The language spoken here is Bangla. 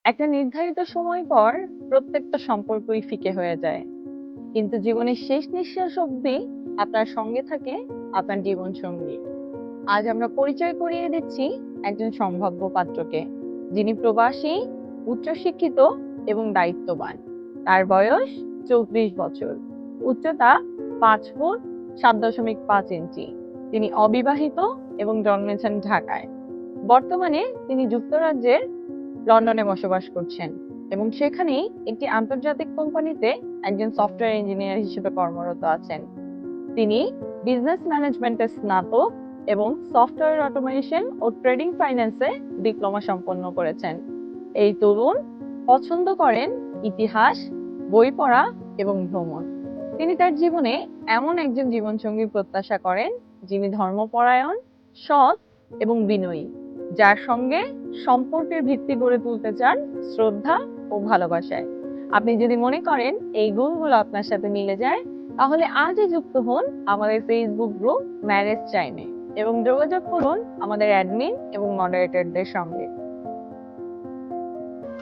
একটা নির্ধারিত সময় পর প্রত্যেকটা সম্পর্কই ফিকে হয়ে যায়, কিন্তু জীবনের শেষ নিঃশ্বাস অবধি আপনার সঙ্গে থাকে আপনার জীবন সঙ্গী। আজ আমরা পরিচয় করিয়ে দিচ্ছি একজন সম্ভাব্য পাত্রকে, যিনি প্রবাসী, উচ্চশিক্ষিত এবং দায়িত্ববান। তার বয়স 34 বছর, উচ্চতা 5 ফুট 7.5 ইঞ্চি। তিনি অবিবাহিত এবং জন্মেছেন ঢাকায়। বর্তমানে তিনি যুক্তরাজ্যের লন্ডনে বসবাস করছেন এবং সেখানেই একটি আন্তর্জাতিক কোম্পানিতে একজন সফটওয়্যার ইঞ্জিনিয়ার হিসেবে কর্মরত আছেন। তিনি বিজনেস ম্যানেজমেন্টে স্নাতক এবং সফটওয়্যার অটোমেশন ও ট্রেডিং ফাইন্যান্সে ডিপ্লোমা সম্পন্ন করেছেন। এই তরুণ পছন্দ করেন ইতিহাস, বই পড়া এবং ভ্রমণ। তিনি তার জীবনে এমন একজন জীবনসঙ্গী প্রত্যাশা করেন, যিনি ধর্মপরায়ণ, সৎ এবং বিনয়ী, যার সঙ্গে সম্পর্কের ভিত্তি গড়ে তুলতে চান শ্রদ্ধা ও ভালোবাসায়। আপনি যদি মনে করেন এই গুণগুলো আপনার সাথে মিলে যায়, তাহলে আজই যুক্ত হন আমাদের ফেসবুক গ্রুপ ম্যারেজ চাইনে এবং যোগাযোগ করুন আমাদের অ্যাডমিন এবং মডারেটরদের সঙ্গে।